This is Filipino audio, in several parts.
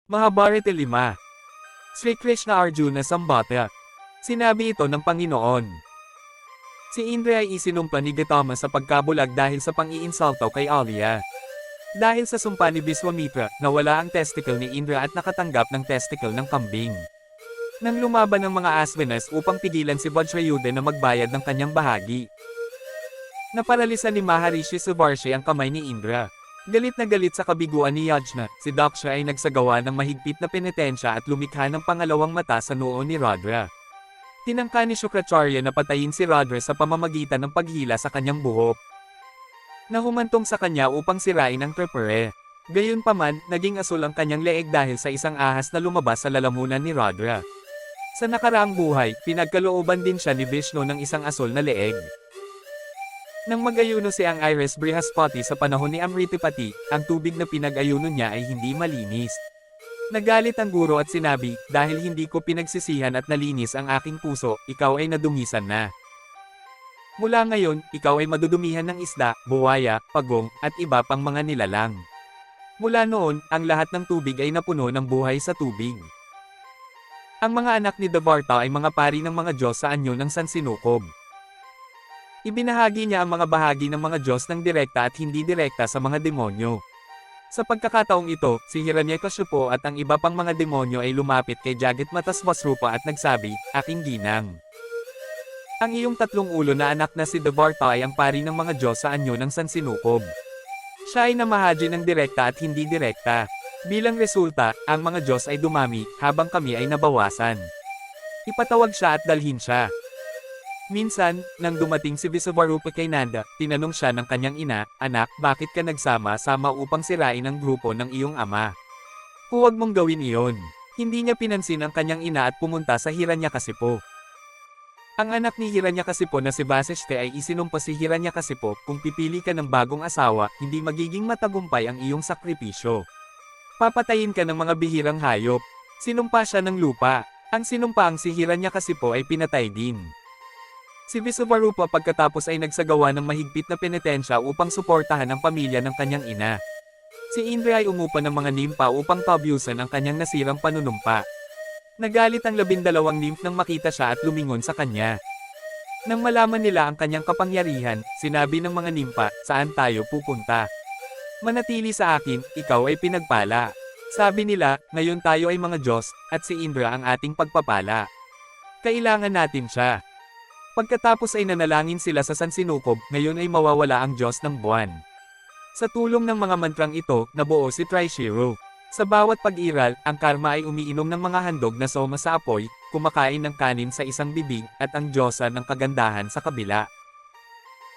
Mahabharata 5. Sri Krishna Arjuna Sambata. Sinabi ito ng Panginoon. Si Indra ay isinumpa ni Gautama sa pagkabulag dahil sa pang-iinsulto kay Alya. Dahil sa sumpa ni Viswamitra, nawala ang testicle ni Indra at nakatanggap ng testicle ng kambing. Nang lumaban ng mga Aswanas upang pigilan si Vajrayudha na magbayad ng kanyang bahagi. Naparalisan ni Maharishi Suvarshi ang kamay ni Indra. Galit na galit sa kabiguan ni Yajna, si Daksha ay nagsagawa ng mahigpit na penitensya at lumikha ng pangalawang mata sa noo ni Rudra. Tinangka ni Shukracharya na patayin si Rudra sa pamamagitan ng paghila sa kanyang buhok. Nahumantong sa kanya upang sirain ang trapere. Gayunpaman, naging asul ang kanyang leeg dahil sa isang ahas na lumabas sa lalamunan ni Rudra. Sa nakaraang buhay, pinagkalooban din siya ni Vishnu ng isang asul na leeg. Nang mag-ayuno si ang Iris Brihaspati sa panahon ni Amritipati, ang tubig na pinag-ayuno niya ay hindi malinis. Nagalit ang guro at sinabi, dahil hindi ko pinagsisihan at nalinis ang aking puso, ikaw ay nadungisan na. Mula ngayon, ikaw ay madudumihan ng isda, buwaya, pagong, at iba pang mga nilalang. Mula noon, ang lahat ng tubig ay napuno ng buhay sa tubig. Ang mga anak ni Devarta ay mga pari ng mga Diyos sa anyo ng Sansinukob. Ibinahagi niya ang mga bahagi ng mga Diyos ng direkta at hindi direkta sa mga demonyo. Sa pagkakataong ito, si Hiranyakashipu at ang iba pang mga demonyo ay lumapit kay Jagatmatasvasrupa at nagsabi, "Aking ginang. Ang iyong tatlong ulo na anak na si Devarta ay ang pari ng mga Diyos sa anyo ng Sansinukob. Siya ay namahaji ng direkta at hindi direkta. Bilang resulta, ang mga Diyos ay dumami, habang kami ay nabawasan. Ipatawag siya at dalhin siya." Minsan, nang dumating si Visvarupa kay Nanda, tinanong siya ng kanyang ina, "Anak, bakit ka nagsama-sama upang sirain ang grupo ng iyong ama? Huwag mong gawin iyon." Hindi niya pinansin ang kanyang ina at pumunta sa Hiranyakasipu. Ang anak ni Hiranyakasipu na si Vasishta ay isinumpa si Hiranyakasipu, "Kung pipili ka ng bagong asawa, hindi magiging matagumpay ang iyong sakripisyo. Papatayin ka ng mga bihirang hayop." Sinumpa siya ng lupa. Ang sinumpaang si Hiranyakasipu ay pinatay din. Si Visvarupa pagkatapos ay nagsagawa ng mahigpit na penitensya upang suportahan ang pamilya ng kanyang ina. Si Indra ay umupa ng mga nimpa upang pabyusan ang kanyang nasirang panunumpa. Nagalit ang 12 nymph nang makita siya at lumingon sa kanya. Nang malaman nila ang kanyang kapangyarihan, sinabi ng mga nimpa, "Saan tayo pupunta? Manatili sa akin, ikaw ay pinagpala." Sabi nila, "Ngayon tayo ay mga Diyos, at si Indra ang ating pagpapala. Kailangan natin siya." Pagkatapos ay nanalangin sila sa Sansinukob, ngayon ay mawawala ang Diyos ng buwan. Sa tulong ng mga mantrang ito, nabuo si Trishiro. Sa bawat pag-iral, ang karma ay umiinom ng mga handog na soma sa apoy, kumakain ng kanin sa isang bibig, at ang Diyosa ng kagandahan sa kabila.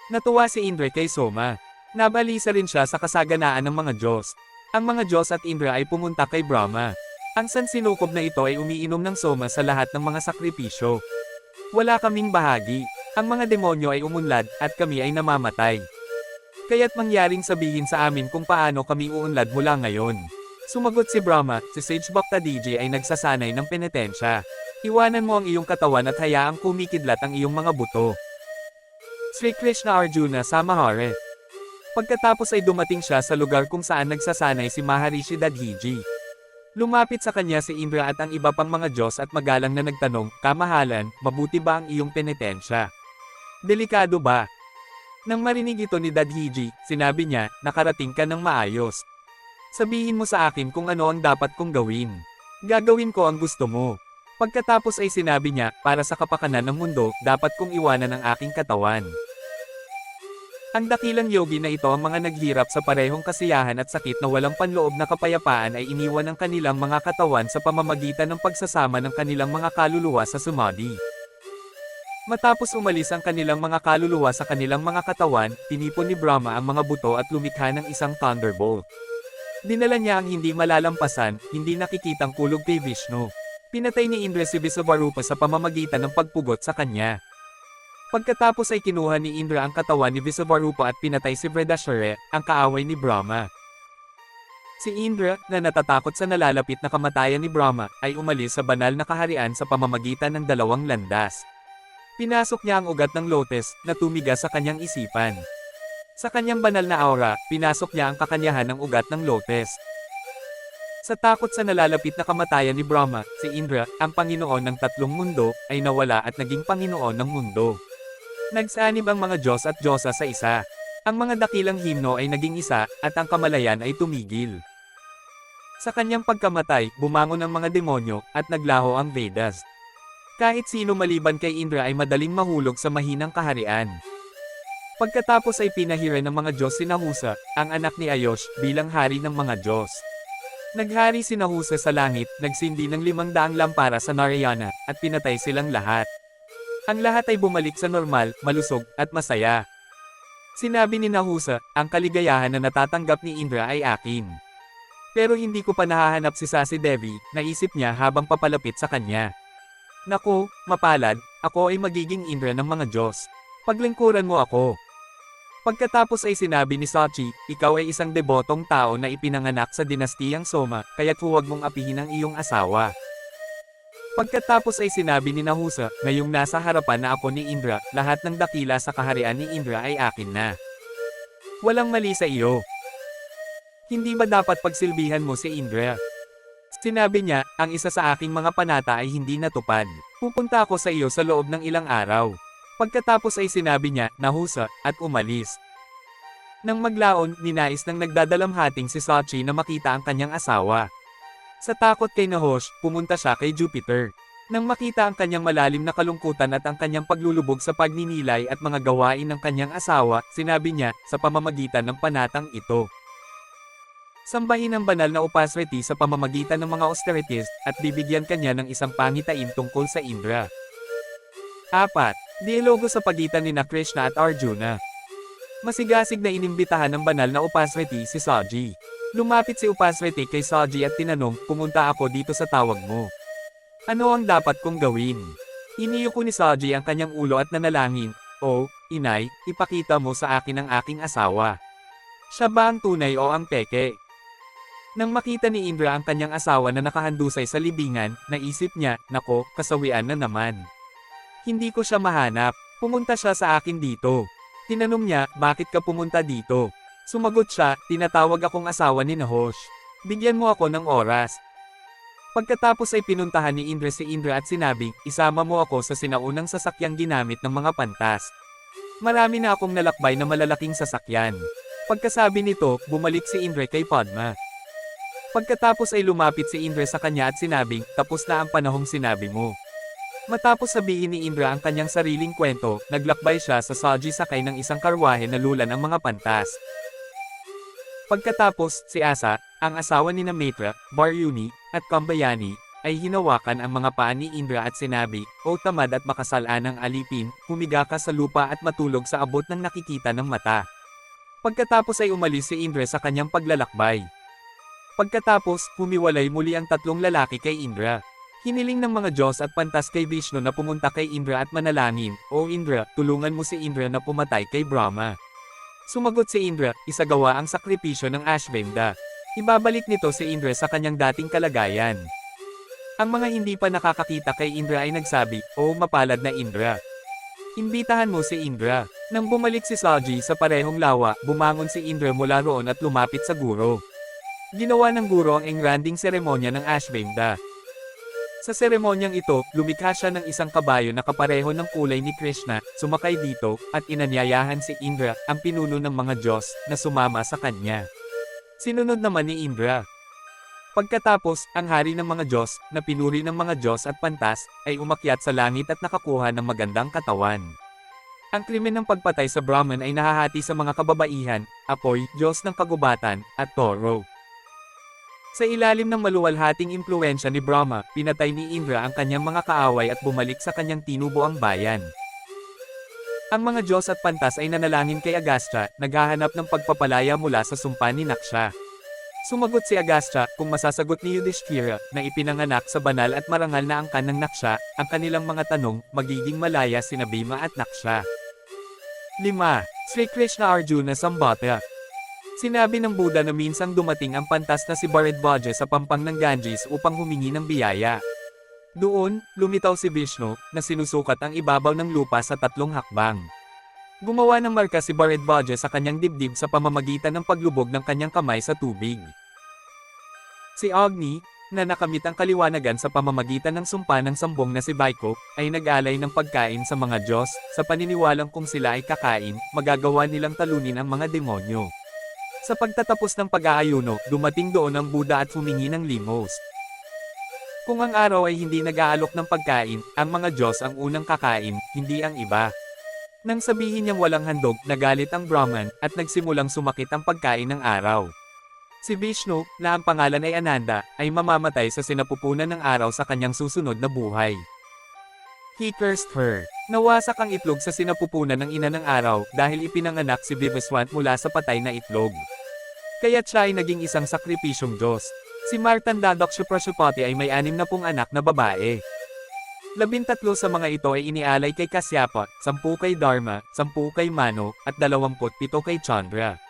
Natuwa si Indra kay Soma. Nabalisa rin siya sa kasaganaan ng mga Diyos. Ang mga Diyos at Indra ay pumunta kay Brahma. Ang Sansinukob na ito ay umiinom ng soma sa lahat ng mga sakripisyo. Wala kaming bahagi. Ang mga demonyo ay umunlad, at kami ay namamatay. Kaya't mangyaring sabihin sa amin kung paano kami uunlad mula ngayon. Sumagot si Brahma, "Si Sage Bhaktadiji ay nagsasanay ng penitensya. Iwanan mo ang iyong katawan at hayaang kumikidlat ang iyong mga buto." Sri Krishna Arjuna Samahara. Pagkatapos ay dumating siya sa lugar kung saan nagsasanay si Maharishi Dadhiji. Lumapit sa kanya si Indra at ang iba pang mga Diyos at magalang na nagtanong, "Kamahalan, mabuti ba ang iyong penitensya? Delikado ba?" Nang marinig ito ni Dadhiji, sinabi niya, "Nakarating ka ng maayos. Sabihin mo sa akin kung ano ang dapat kong gawin. Gagawin ko ang gusto mo." Pagkatapos ay sinabi niya, "Para sa kapakanan ng mundo, dapat kong iwanan ang aking katawan." Ang dakilang yogi na ito ang mga naghirap sa parehong kasiyahan at sakit na walang panloob na kapayapaan ay iniwan ng kanilang mga katawan sa pamamagitan ng pagsasama ng kanilang mga kaluluwa sa samadhi. Matapos umalis ang kanilang mga kaluluwa sa kanilang mga katawan, tinipon ni Brahma ang mga buto at lumikha ng isang thunderbolt. Dinala niya ang hindi malalampasan, hindi nakikitang kulog kay Vishnu. Pinatay ni Indra si Visvarupa sa pamamagitan ng pagpugot sa kanya. Pagkatapos ay kinuha ni Indra ang katawan ni Visvarupa at pinatay si Vridashara, ang kaaway ni Brahma. Si Indra, na natatakot sa nalalapit na kamatayan ni Brahma, ay umalis sa banal na kaharian sa pamamagitan ng 2 landas. Pinasok niya ang ugat ng lotus, na tumigas sa kanyang isipan. Sa kanyang banal na aura, pinasok niya ang kakanyahan ng ugat ng lotus. Sa takot sa nalalapit na kamatayan ni Brahma, si Indra, ang Panginoon ng tatlong mundo, ay nawala at naging Panginoon ng mundo. Nagsanib ang mga Diyos at Diyosa sa isa. Ang mga dakilang himno ay naging isa, at ang kamalayan ay tumigil. Sa kanyang pagkamatay, bumangon ang mga demonyo, at naglaho ang Vedas. Kahit sino maliban kay Indra ay madaling mahulog sa mahinang kaharian. Pagkatapos ay pinahiran ng mga Diyos si Nahusa, ang anak ni Ayush, bilang hari ng mga Diyos. Naghari si Nahusa sa langit, nagsindi ng 500 lampara sa Narayana, at pinatay silang lahat. Ang lahat ay bumalik sa normal, malusog, at masaya. Sinabi ni Nahusa, ang kaligayahan na natatanggap ni Indra ay akin. Pero hindi ko pa nahahanap si Sasi Devi, naisip niya habang papalapit sa kanya. Naku, mapalad, ako ay magiging Indra ng mga Diyos. Paglingkuran mo ako. Pagkatapos ay sinabi ni Sachi, ikaw ay isang debotong tao na ipinanganak sa dinastiyang Soma, kaya't huwag mong apihin ang iyong asawa. Pagkatapos ay sinabi ni Nahusa, ngayong nasa harapan na ako ni Indra, lahat ng dakila sa kaharian ni Indra ay akin na. Walang mali sa iyo. Hindi ba dapat pagsilbihan mo si Indra? Sinabi niya, ang isa sa aking mga panata ay hindi natupad. Pupunta ako sa iyo sa loob ng ilang araw. Pagkatapos ay sinabi niya, Nahusa, at umalis. Nang maglaon, ninais ng nagdadalamhating si Sachi na makita ang kanyang asawa. Sa takot kay Nahush, pumunta siya kay Jupiter. Nang makita ang kanyang malalim na kalungkutan at ang kanyang paglulubog sa pagninilay at mga gawain ng kanyang asawa, sinabi niya, sa pamamagitan ng panatang ito. Sambahin ang banal na Upasriti sa pamamagitan ng mga austerities, at bibigyan kanya ng isang pangitain tungkol sa Indra. 4. Dialogo sa pagitan ni Krishna at Arjuna. Masigasig na inimbitahan ng banal na Upasriti si Saji. Lumapit si Upasriti kay Saji at tinanong, pumunta ako dito sa tawag mo. Ano ang dapat kong gawin? Iniyuko ni Saji ang kanyang ulo at nanalangin, O, inay, ipakita mo sa akin ang aking asawa. Siya ba ang tunay o ang peke? Nang makita ni Indra ang kanyang asawa na nakahandusay sa libingan, naisip niya, nako, kasawian na naman. Hindi ko siya mahanap, pumunta siya sa akin dito. Tinanong niya, bakit ka pumunta dito? Sumagot siya, tinatawag akong asawa ni Nahush. Bigyan mo ako ng oras. Pagkatapos ay pinuntahan ni Indra si Indra at sinabi, isama mo ako sa sinaunang sasakyang ginamit ng mga pantas. Marami na akong nalakbay na malalaking sasakyan. Pagkasabi nito, bumalik si Indra kay Padma. Pagkatapos ay lumapit si Indra sa kanya at sinabing, tapos na ang panahong sinabi mo. Matapos sabihin ni Indra ang kanyang sariling kwento, naglakbay siya sa Saji sakay ng isang karwahe na lulan ang mga pantas. Pagkatapos, si Asa, ang asawa ni Maitra, Baryuni, at Kambayani, ay hinawakan ang mga paa ni Indra at sinabi, O tamad at makasalan ng alipin, humiga ka sa lupa at matulog sa abot ng nakikita ng mata. Pagkatapos ay umalis si Indra sa kanyang paglalakbay. Pagkatapos, humiwalay muli ang tatlong lalaki kay Indra. Hiniling ng mga Diyos at pantas kay Vishnu na pumunta kay Indra at manalangin, O Indra, tulungan mo si Indra na pumatay kay Brahma. Sumagot si Indra, isagawa ang sakripisyo ng Ashvamedha. Ibabalik nito si Indra sa kanyang dating kalagayan. Ang mga hindi pa nakakakita kay Indra ay nagsabi, O mapalad na Indra. Imbitahan mo si Indra. Nang bumalik si Saji sa parehong lawa, bumangon si Indra mula roon at lumapit sa guro. Ginawa ng guro ang engranding seremonya ng Ashvamedha. Sa seremonyang ito, lumikha siya ng isang kabayo na kapareho ng kulay ni Krishna, sumakay dito, at inanyayahan si Indra, ang pinuno ng mga Diyos, na sumama sa kanya. Sinunod naman ni Indra. Pagkatapos, ang hari ng mga Diyos, na pinuri ng mga Diyos at pantas, ay umakyat sa langit at nakakuha ng magandang katawan. Ang krimen ng pagpatay sa Brahman ay nahahati sa mga kababaihan, apoy, Diyos ng kagubatan, at toro. Sa ilalim ng maluwalhating impluwensya ni Brahma, pinatay ni Indra ang kanyang mga kaaway at bumalik sa kanyang tinubuang bayan. Ang mga Diyos at pantas ay nanalangin kay Agastya, naghahanap ng pagpapalaya mula sa sumpa ni Naksha. Sumagot si Agastya, kung masasagot ni Yudhishthira, na ipinanganak sa banal at marangal na angkan ng Naksha, ang kanilang mga tanong, magiging malaya sina Bhima at Naksha. 5. Sri Krishna Arjuna Sambata. Sinabi ng Buddha na minsang dumating ang pantas na si Bharadwaja sa pampang ng Ganges upang humingi ng biyaya. Doon, lumitaw si Vishnu, na sinusukat ang ibabaw ng lupa sa 3 hakbang. Gumawa ng marka si Bharadwaja sa kanyang dibdib sa pamamagitan ng paglubog ng kanyang kamay sa tubig. Si Agni, na nakamit ang kaliwanagan sa pamamagitan ng sumpa ng sambong na si Baiko, ay nag-alay ng pagkain sa mga Diyos, sa paniniwalang kung sila ay kakain, magagawa nilang talunin ang mga demonyo. Sa pagtatapos ng pag-aayuno, dumating doon ang Buddha at humingi ng limos. Kung ang araw ay hindi nag-aalok ng pagkain, ang mga Diyos ang unang kakain, hindi ang iba. Nang sabihin niyang walang handog, nagalit ang Brahman, at nagsimulang sumakit ang pagkain ng araw. Si Vishnu, na ang pangalan ay Ananda, ay mamamatay sa sinapupunan ng araw sa kanyang susunod na buhay. He cursed her. Nawasak ang itlog sa sinapupunan ng ina ng araw dahil ipinanganak si Vivaswant mula sa patay na itlog. Kaya't siya ay naging isang sakripisyong Diyos. Si Martandaksha-Prajapati ay may 60 anak na babae. 13 sa mga ito ay inialay kay Kasyapa, 10 kay Dharma, 10 kay Mano, at 27 kay Chandra.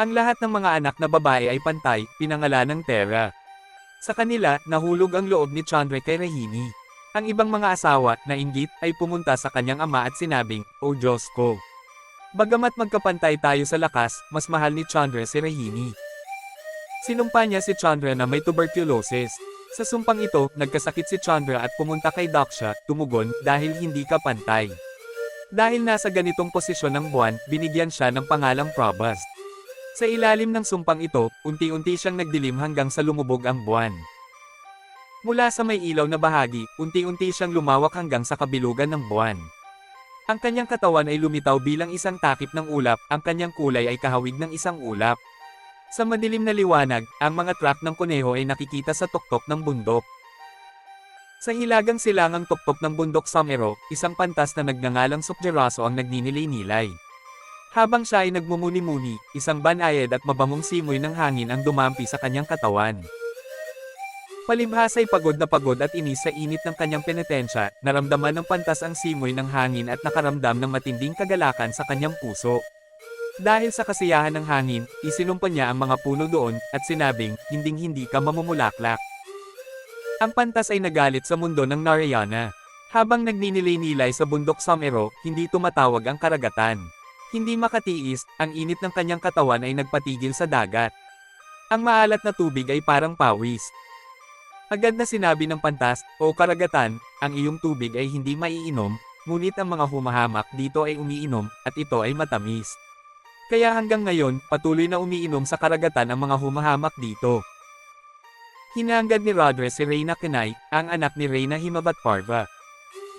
Ang lahat ng mga anak na babae ay pantay, pinangalan ng Tera. Sa kanila, nahulog ang loob ni Chandra kay Rahini. Ang ibang mga asawa, na inggit, ay pumunta sa kanyang ama at sinabing, "O Diyos ko! Bagamat magkapantay tayo sa lakas, mas mahal ni Chandra si Rahini." Sinumpa niya si Chandra na may tuberculosis. Sa sumpang ito, nagkasakit si Chandra at pumunta kay Daksha, tumugon, dahil hindi ka pantay. Dahil nasa ganitong posisyon ng buwan, binigyan siya ng pangalang Prabhas. Sa ilalim ng sumpang ito, unti-unti siyang nagdilim hanggang sa lumubog ang buwan. Mula sa may ilaw na bahagi, unti-unti siyang lumawak hanggang sa kabilugan ng buwan. Ang kanyang katawan ay lumitaw bilang isang takip ng ulap, ang kanyang kulay ay kahawig ng isang ulap. Sa madilim na liwanag, ang mga track ng kuneho ay nakikita sa tuktok ng bundok. Sa hilagang silangang tuktok ng bundok Samero, isang pantas na nagngangalang Sukjaraso ang nagninilay-nilay. Habang siya ay nagmumuni-muni, isang banayad at mabangong simoy ng hangin ang dumampi sa kanyang katawan. Palibhas ay pagod at inis sa init ng kanyang penitensya, naramdaman ng pantas ang simoy ng hangin at nakaramdam ng matinding kagalakan sa kanyang puso. Dahil sa kasiyahan ng hangin, isinumpa niya ang mga puno doon, at sinabing, "Hinding-hindi ka mamumulaklak." Ang pantas ay nagalit sa mundo ng Narayana. Habang nagninilay-nilay sa bundok Samero, hindi tumatawag ang karagatan. Hindi makatiis, ang init ng kanyang katawan ay nagpatigil sa dagat. Ang maalat na tubig ay parang pawis. Agad na sinabi ng pantas, "O karagatan, ang iyong tubig ay hindi maiinom, ngunit ang mga humahamak dito ay umiinom, at ito ay matamis." Kaya hanggang ngayon, patuloy na umiinom sa karagatan ang mga humahamak dito. Hinanggad ni Rodre si Reyna Kenai, ang anak ni Reyna Himavat Parva.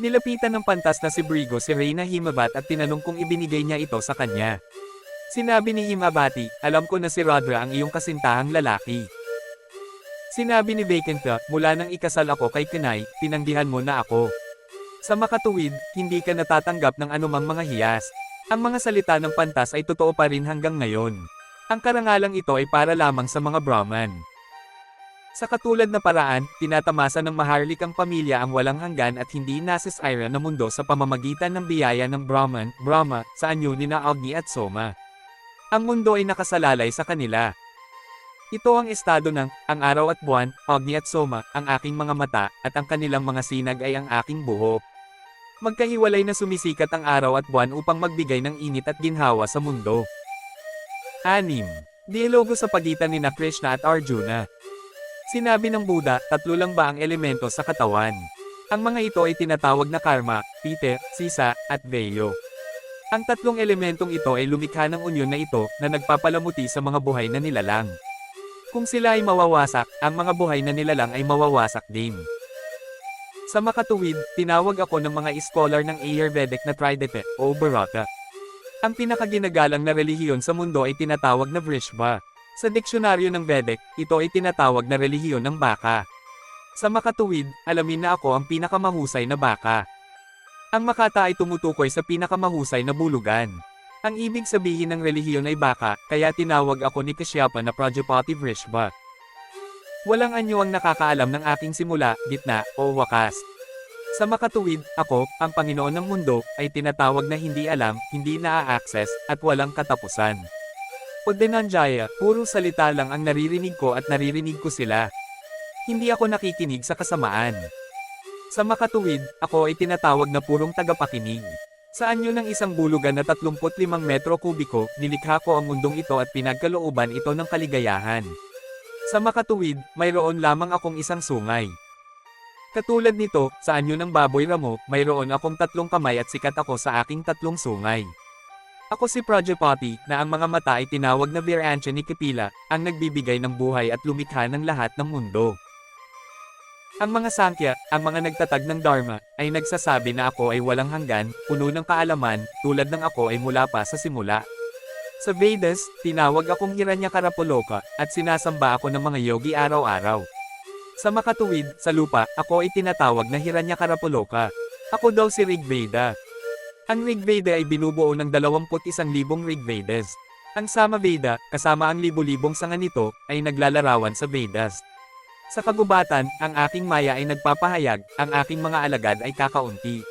Nilapitan ng pantas na si Brigo si Reyna Himavat at tinanong kung ibinigay niya ito sa kanya. Sinabi ni Himavati, "Alam ko na si Rodra ang iyong kasintahang lalaki." Sinabi ni Vaikunta, "Mula nang ikasal ako kay Kenai, tinanggihan mo na ako. Sa makatuwid, hindi ka natatanggap ng anumang mga hiyas." Ang mga salita ng pantas ay totoo pa rin hanggang ngayon. Ang karangalang ito ay para lamang sa mga Brahman. Sa katulad na paraan, tinatamasa ng maharlikang pamilya ang walang hanggan at hindi nasisira na mundo sa pamamagitan ng biyaya ng Brahman, Brahma, sa anyo ni Agni at Soma. Ang mundo ay nakasalalay sa kanila. Ito ang estado ng, ang araw at buwan, Agni at Soma, ang aking mga mata, at ang kanilang mga sinag ay ang aking buhok. Magkahiwalay na sumisikat ang araw at buwan upang magbigay ng init at ginhawa sa mundo. 6. Dialogo sa pagitan ni Krishna at Arjuna. Sinabi ng Buddha, 3 lang ba ang elemento sa katawan? Ang mga ito ay tinatawag na karma, pite, sisa, at veyo. Ang 3 elementong ito ay lumikha ng unyon na ito na nagpapalamuti sa mga buhay na nilalang. Kung sila ay mawawasak, ang mga buhay na nilalang ay mawawasak din. Sa makatuwid, tinawag ako ng mga iskolar ng Ayurvedic na Tridente, o Bharata. Ang pinakaginagalang na relihiyon sa mundo ay tinatawag na Vrishva. Sa diksyonaryo ng Vedic, ito ay tinatawag na relihiyon ng baka. Sa makatuwid, alamin na ako ang pinakamahusay na baka. Ang Makata ay tumutukoy sa pinakamahusay na bulugan. Ang ibig sabihin ng relihiyon ay baka, kaya tinawag ako ni Kashyapa na Prajapati Vrishva. Walang anyo ang nakakaalam ng aking simula, gitna, o wakas. Sa makatuwid, ako, ang Panginoon ng mundo, ay tinatawag na hindi alam, hindi naa-access, at walang katapusan. O Dhananjaya, puro salita lang ang naririnig ko at naririnig ko sila. Hindi ako nakikinig sa kasamaan. Sa makatuwid, ako ay tinatawag na purong tagapakinig. Sa anyo ng isang bulugan na 35 metro kubiko, nilikha ko ang mundong ito at pinagkalooban ito ng kaligayahan. Sa makatuwid, mayroon lamang akong isang sungay. Katulad nito, sa anyo ng baboy ramo, mayroon akong 3 kamay at sikat ako sa aking 3 sungay. Ako si Prajapati, na ang mga mata ay tinawag na Virancha ni Kapila, ang nagbibigay ng buhay at lumikha ng lahat ng mundo. Ang mga Sankhya, ang mga nagtatag ng Dharma, ay nagsasabi na ako ay walang hanggan, puno ng kaalaman, tulad ng ako ay mula pa sa simula. Sa Vedas, tinawag akong Hiranyakarapaloka, at sinasamba ako ng mga yogi araw-araw. Sa makatuwid, sa lupa, ako ay tinatawag na Hiranyakarapaloka. Ako daw si Rigveda. Ang Rigveda ay binubuo ng 21,000 Rigvedas. Ang Samaveda, kasama ang libo-libong sanga nito, ay naglalarawan sa Vedas. Sa kagubatan, ang aking maya ay nagpapahayag, ang aking mga alagad ay kakaunti.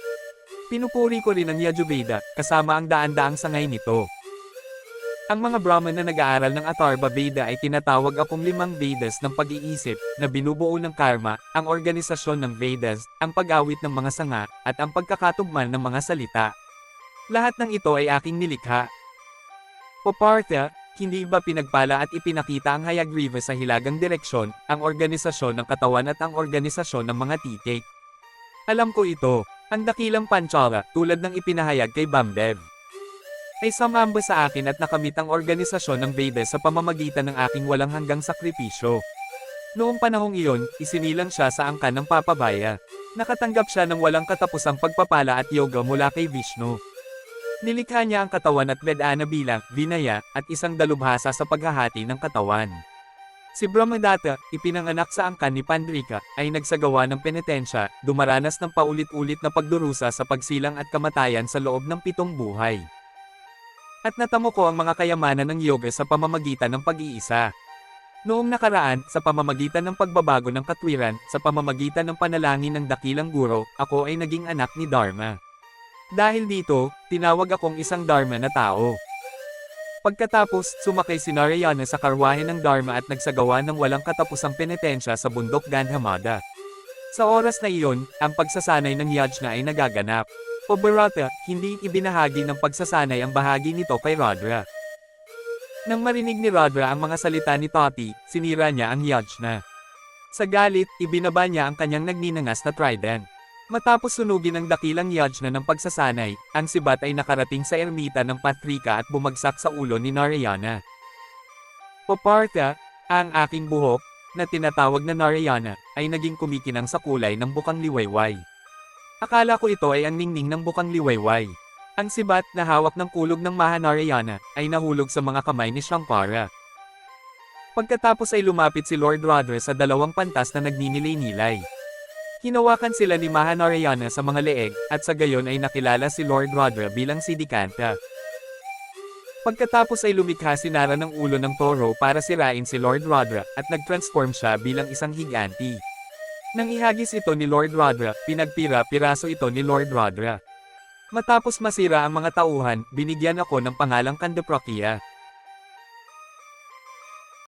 Pinupuri ko rin ang Yajurveda, kasama ang daan-daang sangay nito. Ang mga Brahman na nag-aaral ng Atharva Veda ay tinatawag akong 5 Vedas ng pag-iisip, na binubuo ng karma, ang organisasyon ng Vedas, ang pag-awit ng mga sanga, at ang pagkakatugman ng mga salita. Lahat ng ito ay aking nilikha. Papartha, hindi ba pinagpala at ipinakita ang Hayagriva sa hilagang direksyon, ang organisasyon ng katawan at ang organisasyon ng mga titik? Alam ko ito, ang dakilang Panchala, tulad ng ipinahayag kay Bamdev, ay sumamba sa akin at nakamit ang organisasyon ng Vedas sa pamamagitan ng aking walang hanggang sakripisyo. Noong panahong iyon, isinilang siya sa angkan ng Papabaya. Nakatanggap siya ng walang katapusang pagpapala at yoga mula kay Vishnu. Nilikha niya ang katawan at Vedana bilang Vinaya, at isang dalubhasa sa paghahati ng katawan. Si Brahmadatta, ipinanganak sa angkan ni Pandrika, ay nagsagawa ng penitensya, dumaranas ng paulit-ulit na pagdurusa sa pagsilang at kamatayan sa loob ng 7 buhay. At natamo ko ang mga kayamanan ng yoga sa pamamagitan ng pag-iisa. Noong nakaraan, sa pamamagitan ng pagbabago ng katwiran, sa pamamagitan ng panalangin ng dakilang guro, ako ay naging anak ni Dharma. Dahil dito, tinawag akong isang Dharma na tao. Pagkatapos, sumakay si Narayana sa karwahe ng Dharma at nagsagawa ng walang katapusang penitensya sa bundok Gandhamada. Sa oras na iyon, ang pagsasanay ng yajna ay nagaganap. O Bharata, hindi ibinahagi ng pagsasanay ang bahagi nito kay Rudra. Nang marinig ni Rudra ang mga salita ni Tati, sinira niya ang yajna. Sa galit, ibinaba niya ang kanyang nagninangas na trident. Matapos sunugin ang dakilang yajna ng pagsasanay, ang sibat ay nakarating sa ermita ng Patrika at bumagsak sa ulo ni Narayana. Papartha, ang aking buhok, na tinatawag na Narayana, ay naging kumikinang sa kulay ng bukang liwayway. Akala ko ito ay ang ningning ng bukang liwayway. Ang sibat na hawak ng kulog ng Mahanarayana ay nahulog sa mga kamay ni Shankara. Pagkatapos ay lumapit si Lord Rudra sa 2 pantas na nagninilay-nilay. Hinawakan sila ni Mahanarayana sa mga leeg, at sa gayon ay nakilala si Lord Rudra bilang Siddhikanta. Pagkatapos ay lumikha si Nara ng ulo ng toro para sirain si Lord Rudra, at nag-transform siya bilang isang higanti. Nang ihagis ito ni Lord Rudra, pinagpira-piraso ito ni Lord Rudra. Matapos masira ang mga tauhan, binigyan ako ng pangalang Kandaprakya.